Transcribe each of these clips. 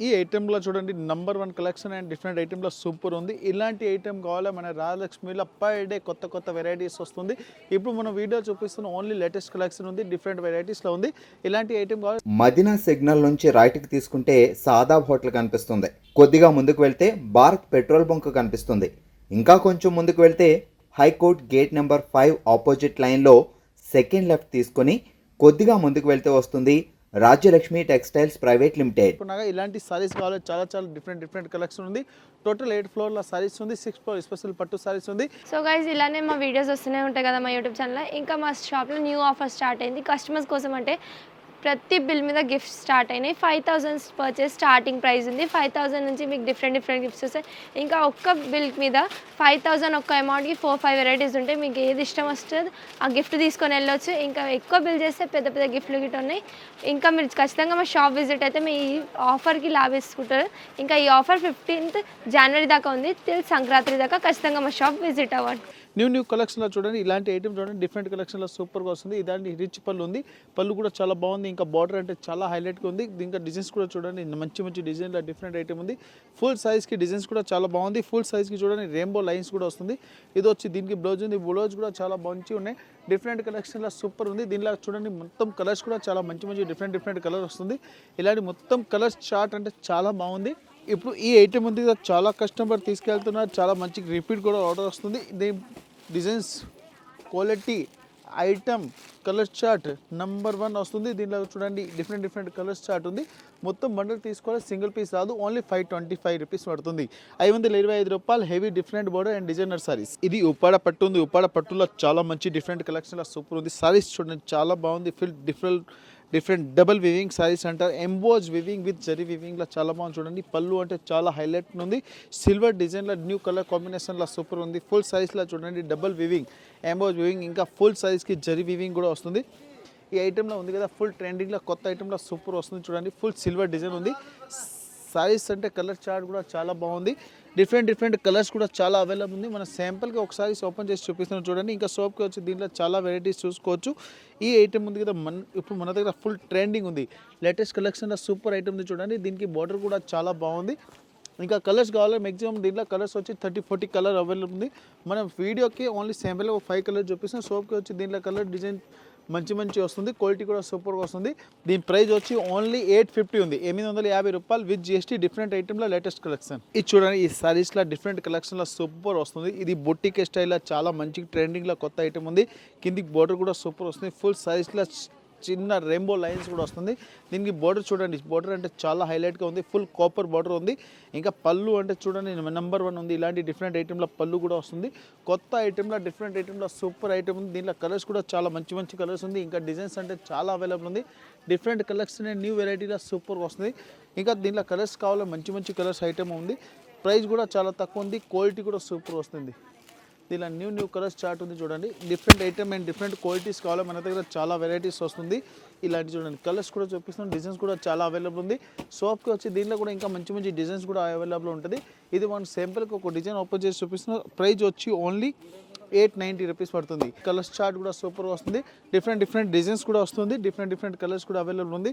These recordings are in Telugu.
ఈ ఐటెంలో చూడండి నంబర్ 1 కలెక్షన్ అండ్ డిఫరెంట్ ఐటెంలో సూపర్ ఉంది. ఇలాంటి ఐటెం కావాలా మన రాజలక్ష్మిలో పర్ డే కొత్త వెరైటీస్ వస్తుంది. ఇప్పుడు మనం వీడియో చూపిస్తున్న ఓన్లీ లేటెస్ట్ కలెక్షన్ ఉంది, డిఫరెంట్ వెరైటీస్లో ఉంది. ఇలాంటి ఐటెం కావాలి. మదీనా సిగ్నల్ నుంచి రైట్కి తీసుకుంటే సాదాబ్ హోటల్ కనిపిస్తుంది. కొద్దిగా ముందుకు వెళ్తే భారత్ పెట్రోల్ బంక్ కనిపిస్తుంది. ఇంకా కొంచెం ముందుకు వెళ్తే హైకోర్ట్ గేట్ నెంబర్ 5 ఆపోజిట్ లైన్లో సెకండ్ లెఫ్ట్ తీసుకొని కొద్దిగా ముందుకు వెళ్తే వస్తుంది రాజ్యలక్ష్మి టెక్స్టైల్స్ ప్రైవేట్ లిమిటెడ్. ఇలాంటి సారీస్ కావాలి, చాలా డిఫరెంట్ కలెక్షన్ ఉంది. టోటల్ 8 ఫ్లోర్ల సారీస్ ఉంది, 6 ఫ్లోర్ స్పెషల్ పట్టు సారీస్ ఉంది. సో గైస్ ఇలానే మా వీడియోస్ వస్తూనే ఉంటాయి కదా మా యూట్యూబ్ ఛానల్లో. ఇంకా మా షాప్లో న్యూ ఆఫర్ స్టార్ట్ అయింది కస్టమర్స్ కోసం. అంటే ప్రతి బిల్ మీద గిఫ్ట్స్ స్టార్ట్ అయినాయి. 5,000 పర్చేస్ స్టార్టింగ్ ప్రైస్ ఉంది. 5,000 నుంచి మీకు డిఫరెంట్ గిఫ్ట్స్ వస్తాయి. ఇంకా ఒక్క బిల్ మీద 5,000 ఒక్క అమౌంట్కి 4-5 వెరైటీస్ ఉంటాయి. మీకు ఏది ఇష్టం వస్తుంది ఆ గిఫ్ట్ తీసుకొని వెళ్ళొచ్చు. ఇంకా ఎక్కువ బిల్ చేస్తే పెద్ద గిఫ్ట్లు గిట్ ఉన్నాయి. ఇంకా మీరు ఖచ్చితంగా మా షాప్ విజిట్ అయితే మీ ఈ ఆఫర్కి లాభేసుకుంటారు. ఇంకా ఈ ఆఫర్ 15th జనవరి దాకా ఉంది, till సంక్రాంతి దాకా. ఖచ్చితంగా మా షాప్ విజిట్ అవ్వండి. న్యూ కలెక్షన్లో చూడండి, ఇలాంటి ఐటమ్ చూడండి, డిఫరెంట్ కలెక్షన్లో సూపర్గా వస్తుంది. ఇలాంటి రిచ్ పళ్ళు ఉంది, పళ్ళు కూడా చాలా బాగుంది. ఇంకా బార్డర్ అంటే చాలా హైలైట్గా ఉంది. ఇంకా డిజైన్స్ కూడా చూడండి, మంచి డిజైన్లో డిఫరెంట్ ఐటమ్ ఉంది. ఫుల్ సైజ్కి డిజైన్స్ కూడా చాలా బాగుంది. ఫుల్ సైజ్కి చూడండి రెయిన్బో లైన్స్ కూడా వస్తుంది. ఇది వచ్చి దీనికి బ్లౌజ్ ఉంది, బ్లౌజ్ కూడా చాలా మంచిగా ఉన్నాయి. డిఫరెంట్ కలెక్షన్లో సూపర్ ఉంది. దీనిలో చూడండి మొత్తం కలర్స్ కూడా చాలా మంచి డిఫరెంట్ కలర్ వస్తుంది. ఇలాంటి మొత్తం కలర్స్ చార్ట్ అంటే చాలా బాగుంది. ఇప్పుడు ఈ ఐటమ్ ఉంది కదా, చాలా కస్టమర్ తీసుకెళ్తున్నారు, చాలా మంచి రిపీట్ కూడా ఆర్డర్ వస్తుంది. Designs quality item colour chart number 1 వస్తుంది. దీనిలో చూడండి డిఫరెంట్ కలర్స్ చార్ట్ ఉంది. మొత్తం బండల్ తీసుకోవాలి, సింగిల్ పీస్ రాదు. ఓన్లీ 525 రూపీస్ పడుతుంది. 525 రూపాయలు. Heavy different border and designer saris. ఇది ఉప్పాడ పట్టు ఉంది. ఉప్పాడ పట్టులో చాలా మంచి డిఫరెంట్ కలెక్షన్లో సూపర్ ఉంది. సారీస్ చూడండి చాలా బాగుంది. డిఫరెంట్ డబుల్ వివింగ్ సారీస్ అంటారు. ఎంబోజ్ వివింగ్ విత్ జరీ వివింగ్లో చాలా బాగుంది. చూడండి పళ్ళు అంటే చాలా హైలైట్ ఉంది. సిల్వర్ డిజైన్లో న్యూ కలర్ కాంబినేషన్లో సూపర్ ఉంది. ఫుల్ సైజ్లో చూడండి డబుల్ వివింగ్, ఎంబోజ్ వివింగ్, ఇంకా ఫుల్ సైజ్కి జరీ వివింగ్ కూడా వస్తుంది. ఈ ఐటెంలో ఉంది కదా, ఫుల్ ట్రెండింగ్లో కొత్త ఐటెంలో సూపర్ వస్తుంది. చూడండి ఫుల్ సిల్వర్ డిజైన్ ఉంది. సారీస్ అంటే కలర్ చార్ట్ కూడా చాలా బాగుంది. డిఫరెంట్ కలర్స్ కూడా చాలా అవైలబుల్ ఉంది. మన శాంపుల్గా ఒకసారి ఓపెన్ చేసి చూపిస్తున్నాం చూడండి. ఇంకా సోప్కి వచ్చి దీంట్లో చాలా వెరైటీస్ చూసుకోవచ్చు. ఈ ఐటమ్ ఉంది కదా, ఇప్పుడు మన దగ్గర ఫుల్ ట్రెండింగ్ ఉంది. లేటెస్ట్ కలెక్షన్లో సూపర్ ఐటమ్ ఉంది చూడండి. దీనికి బార్డర్ కూడా చాలా బాగుంది. ఇంకా కలర్స్ కావాలి, మ్యాక్సిమం దీంట్లో కలర్స్ వచ్చి 30-40 కలర్ అవైలబుల్ ఉంది. మనం వీడియోకి ఓన్లీ శాంపుల్గా 5 కలర్ చూపిస్తాం. సోప్కి వచ్చి దీంట్లో కలర్ డిజైన్ మంచి వస్తుంది. క్వాలిటీ కూడా సూపర్గా వస్తుంది. దీని ప్రైస్ వచ్చి ఓన్లీ 850 ఉంది, 850 రూపాయలు విత్ GST. డిఫరెంట్ ఐటెంలో లేటెస్ట్ కలెక్షన్. ఇది చూడండి, ఈ సారీస్లో డిఫరెంట్ కలెక్షన్లో సూపర్ వస్తుంది. ఇది బొట్టిక్ స్టైల్లో చాలా మంచి ట్రెండింగ్లో కొత్త ఐటమ్ ఉంది. కిందికి బార్డర్ కూడా సూపర్ వస్తుంది. ఫుల్ సారీస్లో చిన్న రెయిన్బో లైన్స్ కూడా వస్తుంది. దీనికి బార్డర్ చూడండి, బార్డర్ అంటే చాలా హైలైట్గా ఉంది. ఫుల్ కాపర్ బార్డర్ ఉంది. ఇంకా పళ్ళు అంటే చూడండి నంబర్ 1 ఉంది. ఇలాంటి డిఫరెంట్ ఐటెంలో పళ్ళు కూడా వస్తుంది. కొత్త ఐటెంలో డిఫరెంట్ ఐటెంలో సూపర్ ఐటమ్ ఉంది. దీంట్లో కలర్స్ కూడా చాలా మంచి కలర్స్ ఉంది. ఇంకా డిజైన్స్ అంటే చాలా అవైలబుల్ ఉంది. డిఫరెంట్ కలెక్షన్ న్యూ వెరైటీలో సూపర్ వస్తుంది. ఇంకా దీంట్లో కలర్స్ కావాలి, మంచి కలర్స్ ఐటమ్ ఉంది. ప్రైస్ కూడా చాలా తక్కువ ఉంది. క్వాలిటీ కూడా సూపర్ వస్తుంది. దీనిలో న్యూ కలర్స్ చార్ట్ ఉంది చూడండి. Different item and different qualities కావాలి, మన దగ్గర చాలా వెరైటీస్ వస్తుంది. ఇలాంటి చూడండి కలర్స్ కూడా చూపిస్తున్నాం. డిజైన్స్ కూడా చాలా అవైలబుల్ ఉంది. సోప్కి వచ్చి దీంట్లో కూడా ఇంకా మంచి డిజైన్స్ కూడా అవైలబుల్ ఉంటుంది. ఇది మన సింపుల్కి ఒక డిజైన్ ఓపెన్ చేసి చూపిస్తున్నాం. ప్రైస్ వచ్చి ఓన్లీ 890 రూపీస్ పడుతుంది. కలర్స్ చార్ట్ కూడా సూపర్ వస్తుంది. డిఫరెంట్ డిజైన్స్ కూడా వస్తుంది. డిఫరెంట్ కలర్స్ కూడా అవైలబుల్ ఉంది.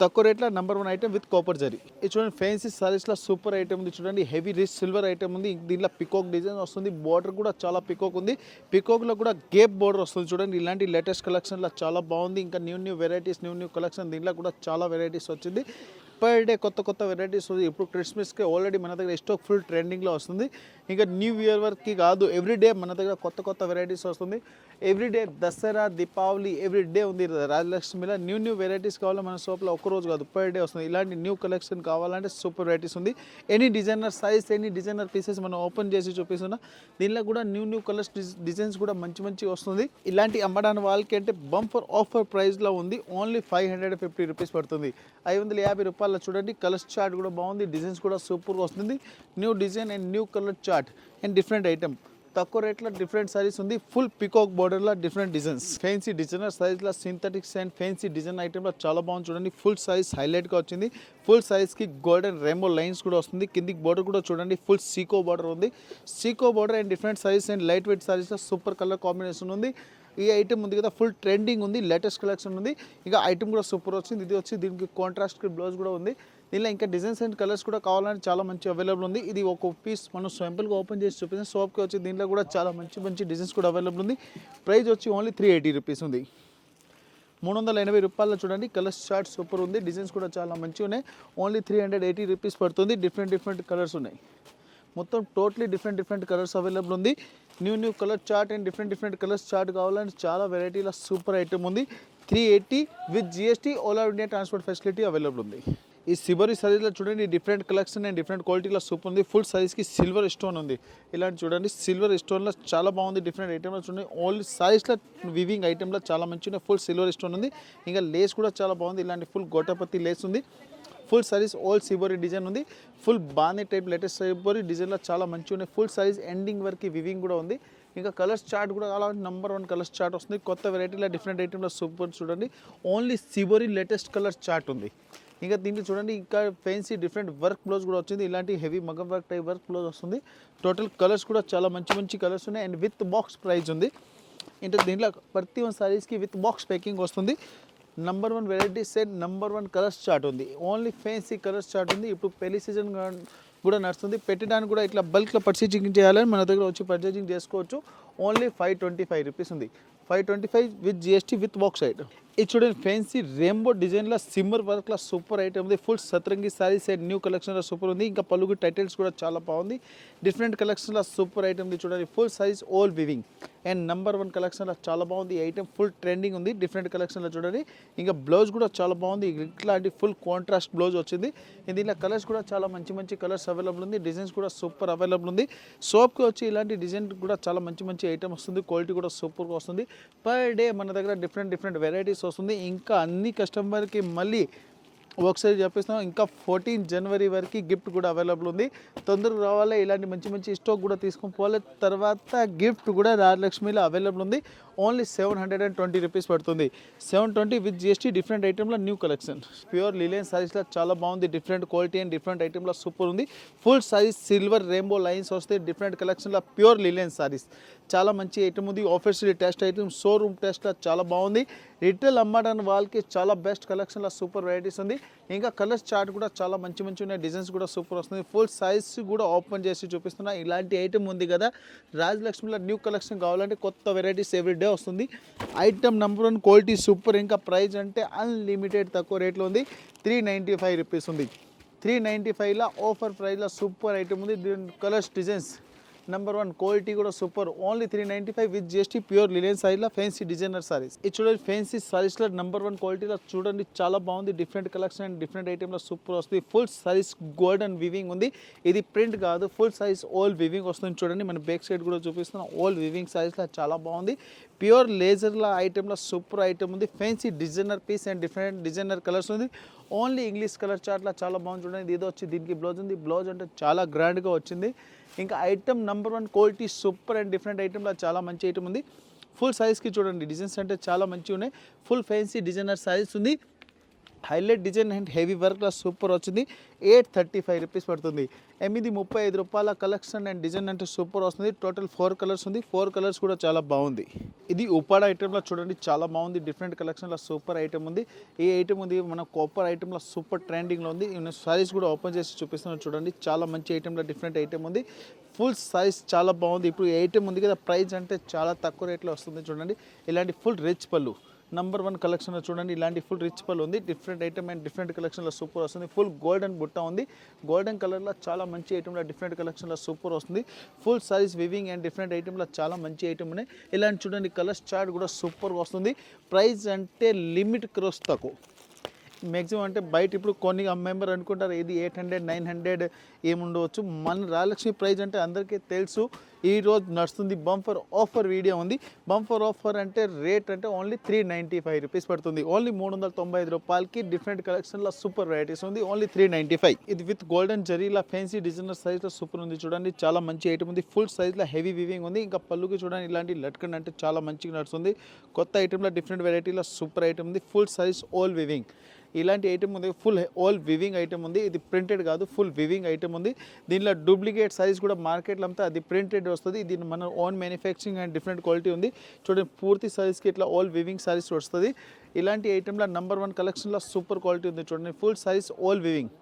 తక్కువ రేట్లో number 1 item with copper zari. ఇది చూడండి ఫ్యాన్సీ సారీస్లో సూపర్ ఐటమ్ ఉంది చూడండి. హెవీ రిచ్ సిల్వర్ ఐటమ్ ఉంది. దీంట్లో పికాక్ డిజైన్ వస్తుంది. బార్డర్ కూడా చాలా పికాక్ ఉంది. పికాక్లో కూడా గేప్ బార్డర్ వస్తుంది చూడండి. ఇలాంటి లేటెస్ట్ కలెక్షన్లో చాలా బాగుంది. ఇంకా న్యూ వెరైటీస్ న్యూ కలెక్షన్. దీంట్లో కూడా చాలా వెరైటీస్ వచ్చింది. పర్ డే కొత్త వెరైటీస్ వస్తుంది. ఇప్పుడు క్రిస్మస్కి ఆల్రెడీ మన దగ్గర స్టాక్ ఫుల్ ట్రెండింగ్లో వస్తుంది. ఇంకా న్యూ ఇయర్ వరకు కాదు, ఎవ్రీడే మన దగ్గర కొత్త వెరైటీస్ వస్తుంది. ఎవ్రీడే దసరా, దీపావళి ఎవ్రీడే ఉంది. రాజలక్ష్మిలో న్యూ వెరైటీస్ కావాలి మన షాప్లో. ఒక్కరోజు కాదు, పర్ డే వస్తుంది. ఇలాంటి న్యూ కలెక్షన్ కావాలంటే సూపర్ వెరైటీస్ ఉంది. Any designer size, any designer pieces మనం ఓపెన్ చేసి చూపిస్తున్నా. దీనిలో కూడా న్యూ కలర్స్ డిజైన్స్ కూడా మంచి వస్తుంది. ఇలాంటి అమ్మడానికి వాళ్ళకి అంటే బంపర్ ఆఫర్ ప్రైస్లో ఉంది. ఓన్లీ 550 రూపీస్ పడుతుంది. 550 రూపాయలు చూడండి. కలర్స్ చార్ట్ కూడా బాగుంది. డిజైన్స్ కూడా సూపర్గా వస్తుంది. New design and new colour chart and different item. తక్కువ రేట్లో డిఫరెంట్ సారీస్ ఉంది. ఫుల్ పికాక్ బార్డర్లో డిఫరెంట్ డిజైన్స్. ఫ్యాన్సీ డిజైనర్ సైజ్లో సింథటిక్స్ అండ్ ఫ్యాన్సీ డిజైన్ ఐటెంలో చాలా బాగుంది చూడండి. ఫుల్ సైజ్ హైలైట్గా వచ్చింది. ఫుల్ సైజ్కి గోల్డెన్ రెయిన్బో లైన్స్ కూడా వస్తుంది. కిందికి బార్డర్ కూడా చూడండి, ఫుల్ సీకో బార్డర్ ఉంది. సీకో border and different size and light weight సారీస్లో సూపర్ కలర్ కాంబినేషన్ ఉంది. ఈ ఐటమ్ ఉంది కదా, ఫుల్ ట్రెండింగ్ ఉంది. లేటెస్ట్ కలెక్షన్ ఉంది. ఇంకా ఐటమ్ కూడా సూపర్ వచ్చింది. ఇది వచ్చి దీనికి కాంట్రాస్ట్ బ్లౌజ్ కూడా ఉంది. దీనిలో ఇంకా డిజైన్స్ అండ్ కలర్స్ కూడా కావాలంటే చాలా మంచి అవైలబుల్ ఉంది. ఇది ఒక పీస్ మనం సింపుల్గా ఓపెన్ చేసి చూపిస్తాం. షాప్కి వచ్చి దీంట్లో కూడా చాలా మంచి మంచి డిజైన్స్ కూడా అవైలబుల్ ఉంది. ప్రైస్ వచ్చి ఓన్లీ 380 రూపీస్ ఉంది. 380 రూపాయల్లో చూడండి. కలర్స్ చార్ట్ సూపర్ ఉంది. డిజైన్స్ కూడా చాలా మంచిగా ఉన్నాయి. ఓన్లీ 380 రూపీస్ పడుతుంది. డిఫరెంట్ కలర్స్ ఉన్నాయి. మొత్తం టోటలీ డిఫరెంట్ కలర్స్ అవైలబుల్ ఉంది. New colour chart and different colours chart కావాలంటే చాలా వెరైటీల సూపర్ ఐటమ్ ఉంది. 380 with GST all over India transport facility available ఉంది. ఈ సిబరీ సైజ్లో చూడండి డిఫరెంట్ కలెక్షన్ అండ్ డిఫరెంట్ క్వాలిటీలో సూపర్ ఉంది. ఫుల్ సైజ్కి సిల్వర్ స్టోన్ ఉంది. ఇలాంటి చూడండి సిల్వర్ స్టోన్లో చాలా బాగుంది. డిఫరెంట్ ఐటెంలో చూడండి ఓన్లీ సైజ్లో వివింగ్ ఐటెంలో చాలా మంచిగా ఫుల్ సిల్వర్ స్టోన్ ఉంది. ఇంకా లేస్ కూడా చాలా బాగుంది. ఇలాంటి ఫుల్ గోటపత్తి లేస్ ఉంది. Full saris all shibori design ఉంది. ఫుల్ బానే టైప్ లేటెస్ట్ సిబోరీ డిజైన్లో చాలా మంచిగా ఉన్నాయి. ఫుల్ సారీస్ ఎండింగ్ వరకు వివింగ్ కూడా ఉంది. ఇంకా కలర్స్ చార్ట్ కూడా అలా నెంబర్ 1 కలర్స్ చార్ట్ వస్తుంది. కొత్త వెరైటీలో డిఫరెంట్ ఐటెంలో సూపర్ చూడండి. Only shibori latest colour chart ఉంది. ఇంకా దీంట్లో చూడండి ఇంకా ఫ్యాన్సీ డిఫరెంట్ వర్క్ బ్లౌజ్ కూడా వచ్చింది. ఇలాంటి హెవీ మగం వర్క్ టైప్ వర్క్ బ్లౌజ్ వస్తుంది. టోటల్ కలర్స్ కూడా చాలా మంచి కలర్స్ ఉన్నాయి. అండ్ విత్ బాక్స్ ప్రైస్ ఉంది. ఇంకా దీంట్లో ప్రతి 1 సారీస్కి విత్ బాక్స్ ప్యాకింగ్ వస్తుంది. Number 1 variety set number 1 colours chart ఉంది. ఓన్లీ ఫ్యాన్సీ కలర్స్ చార్ట్ ఉంది. ఇప్పుడు పెళ్లి సీజన్ కూడా నడుస్తుంది. పెట్టడానికి కూడా ఇట్లా బల్క్లో పర్చేజింగ్ చేయాలని మన దగ్గర వచ్చి పర్చేజింగ్ చేసుకోవచ్చు. ఓన్లీ 525 రూపీస్ ఉంది. 525 with GST with box item. ఇది చూడండి ఫ్యాన్సీ రెయిన్బో డిజైన్లో సిమ్మర్ వర్క్లో సూపర్ ఐటమ్ ఉంది. ఫుల్ సతరంగి సారీ సెట్ న్యూ కలెక్షన్లో సూపర్ ఉంది. ఇంకా పలుగు టైటిల్స్ కూడా చాలా బాగుంది. డిఫరెంట్ కలెక్షన్లో సూపర్ ఐటమ్ ఉంది. చూడండి full size all weaving and number 1 కలెక్షన్లో చాలా బాగుంది. ఈ ఐటమ్ ఫుల్ ట్రెండింగ్ ఉంది. డిఫరెంట్ కలెక్షన్లో చూడండి. ఇంకా బ్లౌజ్ కూడా చాలా బాగుంది. ఇట్లాంటి ఫుల్ కాంట్రాస్ట్ బ్లౌజ్ వచ్చింది. దీనిలో కలర్స్ కూడా చాలా మంచి కలర్స్ అవైలబుల్ ఉంది. డిజైన్స్ కూడా సూపర్ అవైలబుల్ ఉంది. షాప్కి వచ్చి ఇలాంటి డిజైన్ కూడా చాలా మంచి ఐటమ్ వస్తుంది. క్వాలిటీ కూడా సూపర్గా వస్తుంది. పర్ డే మన దగ్గర డిఫరెంట్ వెరైటీస్ వస్తుంది. ఇంకా అన్ని కస్టమర్కి మళ్ళీ ఒకసారి చెప్పేస్తున్నాం. ఇంకా 14 జనవరి వరకు గిఫ్ట్ కూడా అవైలబుల్ ఉంది. తొందరగా రావాలి. ఇలాంటి మంచి స్టాక్ కూడా తీసుకొని పోవాలి. తర్వాత గిఫ్ట్ కూడా రాజలక్ష్మిలో అవైలబుల్ ఉంది. ఓన్లీ 720 రూపీస్ పడుతుంది. 720 విత్ GST డిఫరెంట్ ఐటెంలో న్యూ కలెక్షన్. ప్యూర్ లిలెన్ సారీస్లో చాలా బాగుంది. డిఫరెంట్ క్వాలిటీ అండ్ డిఫరెంట్ ఐటెంలో సూపర్ ఉంది. Full saris silver rainbow lines వస్తాయి. డిఫరెంట్ కలెక్షన్లో ప్యూర్ లిలెన్ సారీస్ చాలా మంచి ఐటమ్ ఉంది. ఆఫీషియల్ టెస్ట్ ఐటమ్ షోరూమ్ టెస్ట్లో చాలా బాగుంది. రిటైల్ అమ్మడానికి వాళ్ళకి చాలా బెస్ట్ కలెక్షన్లో సూపర్ వెరైటీస్ ఉంది. ఇంకా కలర్స్ చార్ట్ కూడా చాలా మంచి ఉన్నాయి. డిజైన్స్ కూడా సూపర్ వస్తుంది. ఫుల్ సైజ్ కూడా ఓపెన్ చేసి చూపిస్తున్నా. ఇలాంటి ఐటమ్ ఉంది కదా రాజలక్ష్మిలో న్యూ కలెక్షన్ కావాలంటే కొత్త వెరైటీస్ ఎవ్రీడే వస్తుంది. Item number 1 quality super. ఇంకా ప్రైస్ అంటే అన్లిమిటెడ్ తక్కువ రేట్లో ఉంది. 395 రూపీస్ ఉంది. 395లో ఆఫర్ ప్రైస్లో సూపర్ ఐటమ్ ఉంది. దీని కలర్స్ డిజైన్స్ నెంబర్ 1 క్వాలిటీ కూడా super. Only 395 with GST pure linen సారీలో ఫ్యాన్సీ డిజైనర్ సారీస్. ఇది చూడండి ఫ్యాన్సీ సారీస్లో నెంబర్ 1 క్వాలిటీలో చూడండి చాలా బాగుంది. డిఫరెంట్ కలెక్షన్ అండ్ డిఫరెంట్ ఐటెంలో సూపర్ వస్తుంది. ఫుల్ సారీస్ గోల్డెన్ వివింగ్ ఉంది. ఇది ప్రింట్ కాదు ఫుల్ సైజ్ ఆల్ వివింగ్ వస్తుంది. చూడండి మన బ్యాక్ సైడ్ కూడా చూపిస్తున్నాం. ఆల్ వివింగ్ సారీస్లో చాలా బాగుంది. ప్యూర్ లేజర్ల ఐటెంలో సూపర్ ఐటమ్ ఉంది. Fancy designer piece and different designer colours ఉంది. ఓన్లీ ఇంగ్లీష్ కలర్ చార్ట్లో చాలా బాగుంది. చూడండి ఇది వచ్చి దీనికి బ్లౌజ్ ఉంది. బ్లౌజ్ అంటే చాలా గ్రాండ్గా వచ్చింది. ఇంకా item number 1 quality super and different ఐటెంలో చాలా మంచి ఐటమ్ ఉంది. ఫుల్ సైజ్కి చూడండి డిజైన్స్ అంటే చాలా మంచిగా ఉన్నాయి. ఫుల్ ఫ్యాన్సీ డిజైనర్ సైజ్ ఉంది. హైలైట్ డిజైన్ అండ్ హెవీ వర్క్లో సూపర్ వచ్చింది. 835 రూపీస్ పడుతుంది. 835 రూపాయల కలెక్షన్ అండ్ డిజైన్ అంటే సూపర్ వస్తుంది. టోటల్ 4 కలర్స్ ఉంది. 4 కలర్స్ కూడా చాలా బాగుంది. ఇది ఉపాడ ఐటెంలో చూడండి చాలా బాగుంది. డిఫరెంట్ కలెక్షన్లో సూపర్ ఐటమ్ ఉంది. ఈ ఐటమ్ ఉంది మన కాపర్ ఐటెంలో సూపర్ ట్రెండింగ్లో ఉంది. సారీస్ కూడా ఓపెన్ చేసి చూపిస్తున్నాను చూడండి. చాలా మంచి ఐటెంలో డిఫరెంట్ ఐటమ్ ఉంది. ఫుల్ సైజ్ చాలా బాగుంది. ఇప్పుడు ఐటమ్ ఉంది కదా ప్రైస్ అంటే చాలా తక్కువ రేట్లో వస్తుంది. చూడండి ఇలాంటి ఫుల్ రిచ్ పళ్ళు నెంబర్ 1 కలెక్షన్ చూడండి. ఇలాంటి ఫుల్ రిచ్ పళ్ళు ఉంది. డిఫరెంట్ ఐటమ్ అండ్ డిఫరెంట్ కలెక్షన్లో సూపర్ వస్తుంది. ఫుల్ గోల్డెన్ బుట్ట ఉంది. గోల్డెన్ కలర్లో చాలా మంచి ఐటమ్లో డిఫరెంట్ కలెక్షన్లో సూపర్ వస్తుంది. Full size weaving and different ఐటమ్లో చాలా మంచి ఐటమ్ ఉన్నాయి. ఇలాంటి చూడండి కలర్స్ చార్ట్ కూడా సూపర్ వస్తుంది. ప్రైస్ అంటే లిమిట్ క్రాస్ తక్కువ. మ్యాక్సిమం అంటే బయట ఇప్పుడు కొన్ని మెంబర్ అనుకుంటారు ఇది 800 900 ఏముండవచ్చు. మన రాజలక్ష్మి ప్రైస్ అంటే అందరికీ తెలుసు. ఈరోజు నడుస్తుంది బంపర్ ఆఫర్ వీడియో ఉంది. బంపర్ ఆఫర్ అంటే రేట్ అంటే ఓన్లీ 395 రూపీస్ పడుతుంది. ఓన్లీ 395 రూపాయలకి డిఫరెంట్ కలెక్షన్లో సూపర్ వెరైటీస్ ఉంది. ఓన్లీ 395. ఇది విత్ గోల్డెన్ జరీలా ఫ్యాన్సీ డిజైనర్ సైజ్లో సూపర్ ఉంది. చూడండి చాలా మంచి ఐటమ్ ఉంది. ఫుల్ సైజ్లో హెవీ వివింగ్ ఉంది. ఇంకా పళ్ళుకి చూడండి ఇలాంటి లట్కన్ అంటే చాలా మంచిగా నడుస్తుంది. కొత్త ఐటెంలో డిఫరెంట్ వెరైటీలో సూపర్ ఐటమ్ ఉంది. ఫుల్ సైజ్ ఆల్ వివింగ్ ఇలాంటి ఐటమ్ ఉంది. ఫుల్ ఆల్ వివింగ్ ఐటమ్ ఉంది. ఇది ప్రింటెడ్ కాదు ఫుల్ వివింగ్ ఐటమ్ ఉంది. దీనిలో డూప్లికేట్ సైజ్ కూడా మార్కెట్లో అంతా అది ప్రింటెడ్ వస్తుంది. ఇది మన own manufacturing and different quality ఉంది. చూడండి పూర్తి సైజ్కి ఇట్లా ఆల్ వివింగ్ సారీస్ వస్తుంది. ఇలాంటి ఐటెంలో నెంబర్ 1 కలెక్షన్లో సూపర్ క్వాలిటీ ఉంది. చూడండి full size all weaving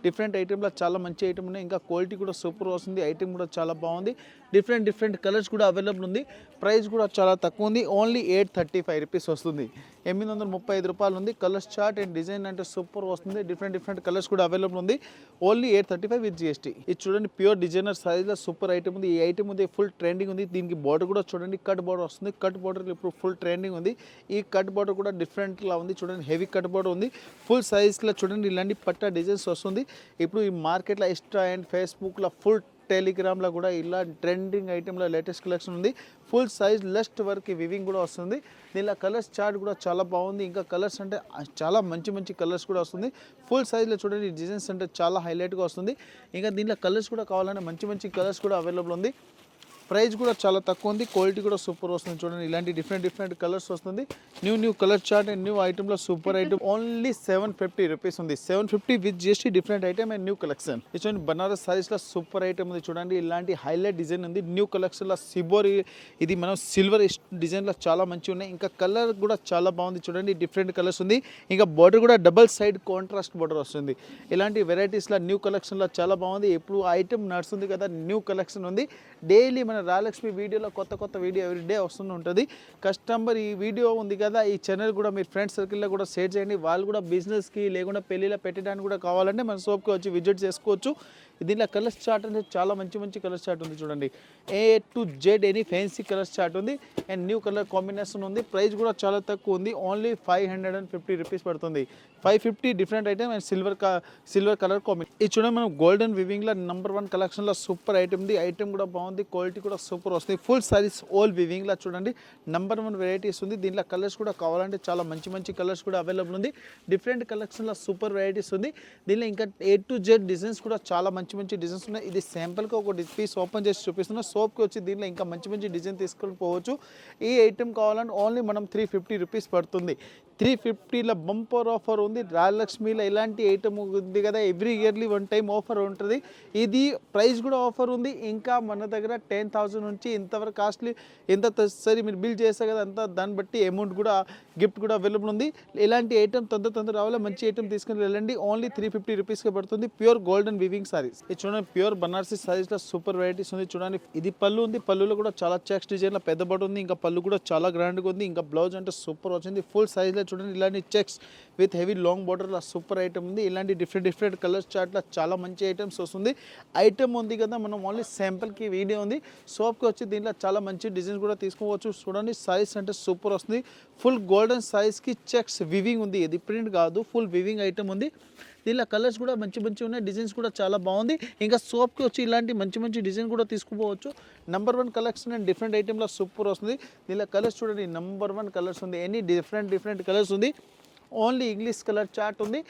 different ఐటెంలో చాలా మంచి ఐటమ్ ఉన్నాయి. ఇంకా క్వాలిటీ కూడా సూపర్ వస్తుంది. ఐటెం కూడా చాలా బాగుంది. డిఫరెంట్ కలర్స్ కూడా అవైలబుల్ ఉంది. ప్రైస్ కూడా చాలా తక్కువ ఉంది. ఓన్లీ 835 రూపీస్ వస్తుంది. 835 రూపాయలు ఉంది. కలర్స్ చార్ట్ అండ్ డిజైన్ అంటే సూపర్ వస్తుంది. డిఫరెంట్ కలర్స్ కూడా అవైలబుల్ ఉంది. Only 835 with GST. ఇది చూడండి ప్యూర్ డిజైనర్ సైజ్లో సూపర్ ఐటమ్ ఉంది. ఈ ఐటమ్ ఉంది ఫుల్ ట్రెండింగ్ ఉంది. దీనికి బార్డర్ కూడా చూడండి కట్ బార్డర్ వస్తుంది. కట్ బార్డర్ ఇప్పుడు ఫుల్ ట్రెండింగ్ ఉంది. ఈ కట్ బార్డర్ కూడా డిఫరెంట్లా ఉంది. చూడండి హెవీ కట్ బార్డర్ ఉంది. ఫుల్ సైజ్లో చూడండి ఇలాంటి పట్టా డిజైన్స్ వస్తుంది. ఇప్పుడు ఈ మార్కెట్లో ఇన్స్టా అండ్ ఫేస్బుక్లో ఫుల్ టెలిగ్రామ్లో కూడా ఇలా ట్రెండింగ్ ఐటెంలో లేటెస్ట్ కలెక్షన్ ఉంది. ఫుల్ సైజ్ లెస్ట్ వర్క్ వివింగ్ కూడా వస్తుంది. దీనిలో కలర్స్ చార్ట్ కూడా చాలా బాగుంది. ఇంకా కలర్స్ అంటే చాలా మంచి కలర్స్ కూడా వస్తుంది. ఫుల్ సైజ్లో చూడండి డిజైన్స్ అంటే చాలా హైలైట్గా వస్తుంది. ఇంకా దీనిలో కలర్స్ కూడా కావాలంటే మంచి కలర్స్ కూడా అవైలబుల్ ఉంది. ప్రైస్ కూడా చాలా తక్కువ ఉంది. క్వాలిటీ కూడా సూపర్ వస్తుంది. చూడండి ఇలాంటి డిఫరెంట్ కలర్స్ వస్తుంది. New colour chart and new ఐటెంలో సూపర్ ఐటమ్ ఓన్లీ 750 రూపీస్ ఉంది. 750 with GST different item and new collection. ఇది చూడండి బనారస్ సారీస్లో సూపర్ ఐటమ్ ఉంది. చూడండి ఇలాంటి హైలైట్ డిజైన్ ఉంది. న్యూ కలెక్షన్లో సిబోరి ఇది మనం సిల్వర్ డిజైన్లో చాలా మంచిగా ఉన్నాయి. ఇంకా కలర్ కూడా చాలా బాగుంది. చూడండి డిఫరెంట్ కలర్స్ ఉంది. ఇంకా బార్డర్ కూడా డబల్ సైడ్ కాంట్రాస్ట్ బార్డర్ వస్తుంది. ఇలాంటి వెరైటీస్లో న్యూ కలెక్షన్లో చాలా బాగుంది. ఎప్పుడు ఐటమ్ నడుస్తుంది కదా న్యూ కలెక్షన్ ఉంది. డైలీ మన రాయలక్ష్మి వీడియోలో కొత్త వీడియో ఎవ్రీడే వస్తూ ఉంటుంది. కస్టమర్ ఈ వీడియో ఉంది కదా ఈ ఛానల్ కూడా మీ ఫ్రెండ్స్ సర్కిల్లో కూడా షేర్ చేయండి. వాళ్ళు కూడా బిజినెస్కి లేకుండా పెళ్ళిలో పెట్టడానికి కూడా కావాలంటే మన షాప్కి వచ్చి విజిట్ చేసుకోవచ్చు. దీనిలో కలర్స్ చార్ట్ అంటే చాలా మంచి కలర్స్ చార్ట్ ఉంది. చూడండి A to Z any fancy colours chart ఉంది అండ్ న్యూ కలర్ కాంబినేషన్ ఉంది. ప్రైస్ కూడా చాలా తక్కువ ఉంది. ఓన్లీ 550 రూపీస్ పడుతుంది. 550 different item and silver colour combination. ఇది చూడండి మనం గోల్డెన్ వివింగ్లో నెంబర్ 1 కలెక్షన్లో సూపర్ ఐటమ్ ఉంది. ఐటమ్ కూడా బాగుంది. క్వాలిటీ కూడా సూపర్ వస్తుంది. ఫుల్ సారీస్ ఓల్ వివింగ్లో చూడండి నెంబర్ 1 వెరైటీస్ ఉంది. దీనిలో కలర్స్ కూడా కావాలంటే చాలా మంచి కలర్స్ కూడా అవైలబుల్ ఉంది. డిఫరెంట్ కలెక్షన్లో సూపర్ వెరైటీస్ ఉంది. దీనిలో ఇంకా A to Z డిజైన్స్ కూడా చాలా మంచి డిజైన్స్ ఉన్నాయి. ఇది శాంపుల్గా ఒక పీస్ ఓపెన్ చేసి చూపిస్తున్నా. షాప్కి వచ్చి దీనిలో ఇంకా మంచి డిజైన్ తీసుకొని పోవచ్చు. ఈ ఐటమ్ కావాలంటే ఓన్లీ మనం 350 రూపీస్ పడుతుంది. 350లో బంపర్ ఆఫర్ ఉంది. రాయలక్ష్మిలో ఇలాంటి ఐటమ్ ఉంది కదా ఎవ్రీ ఇయర్లీ 1 టైం ఆఫర్ ఉంటుంది. ఇది ప్రైస్ కూడా ఆఫర్ ఉంది. ఇంకా మన దగ్గర 10,000 నుంచి ఇంతవరకు కాస్ట్లీ ఎంత సరే మీరు బిల్ చేస్తారు కదా అంత దాన్ని బట్టి అమౌంట్ కూడా గిఫ్ట్ కూడా అవైలబుల్ ఉంది. ఇలాంటి ఐటమ్ తొందర రావాలి. మంచి ఐటమ్ తీసుకుని వెళ్ళండి. ఓన్లీ 350 రూపీస్కి పడుతుంది. Pure golden weaving saris. ఇది చూడండి ప్యూర్ బనారసీ సారీస్లో సూపర్ వెరైటీస్ ఉంది. చూడండి ఇది పళ్ళు ఉంది. పళ్ళులో కూడా చాలా చెక్స్ డిజైన్లో పెద్ద బట్ ఉంది. ఇంకా పళ్ళు కూడా చాలా గ్రాండ్గా ఉంది. ఇంకా బ్లౌజ్ అంటే సూపర్ వచ్చింది. ఫుల్ సైజ్లో చూడండి ఇలాంటి చెక్స్ విత్ హెవీ లాంగ్ బార్డర్లో సూపర్ ఐటమ్ ఉంది. ఇలాంటి డిఫరెంట్ కలర్స్ చార్ట్లో చాలా మంచి ఐటమ్స్ వస్తుంది. ఐటమ్ ఉంది కదా మనం ఓన్లీ శాంపుల్కి వీడియో ఉంది. షాప్కి వచ్చి దీంట్లో చాలా మంచి డిజైన్స్ కూడా తీసుకోవచ్చు. చూడండి సైజ్ అంటే సూపర్ వస్తుంది. ఫుల్ గోల్డెన్ సైజ్కి చెక్స్ వివింగ్ ఉంది. ఇది ప్రింట్ కాదు ఫుల్ వివింగ్ ఐటమ్ ఉంది. దీనిలో కలర్స్ కూడా మంచి ఉన్నాయి. డిజైన్స్ కూడా చాలా బాగుంది. ఇంకా షాప్కి వచ్చి ఇలాంటి మంచి డిజైన్ కూడా తీసుకుపోవచ్చు. నెంబర్ 1 కలెక్షన్ అండ్ డిఫరెంట్ ఐటెంలో సూపర్ వస్తుంది. దీనిలో కలర్స్ చూడండి నెంబర్ 1 కలర్స్ ఉంది. ఎనీ డిఫరెంట్ కలర్స్ ఉంది. ఓన్లీ ఇంగ్లీష్ కలర్ చార్ట్ ఉంది.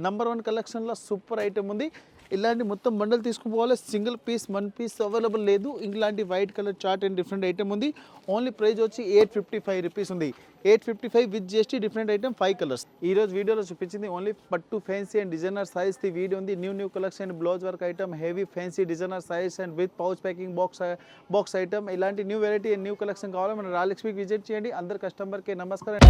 నెంబర్ 1 కలెక్షన్లో సూపర్ ఐటమ్ ఉంది. ఇలాంటి మొత్తం బండల్ తీసుకుపోవాలి. సింగిల్ పీస్ 1 పీస్ అవైలబుల్ లేదు. ఇలాంటి white colour chart and different item ఉంది. ఓన్లీ ప్రైస్ వచ్చి 855 రూపీస్ ఉంది. 855 with GST different item 5 colours. ఈరోజు వీడియోలో చూపించింది ఓన్లీ పట్టు fancy and designer size the video ఉంది. New collection and blouse work item heavy fancy designer size and with pouch packing box item. ఇలాంటి new variety and new collection కావాలి మన రాయలక్ష్మికి విజిట్ చేయండి. అందరు కస్టమర్కి నమస్కారం.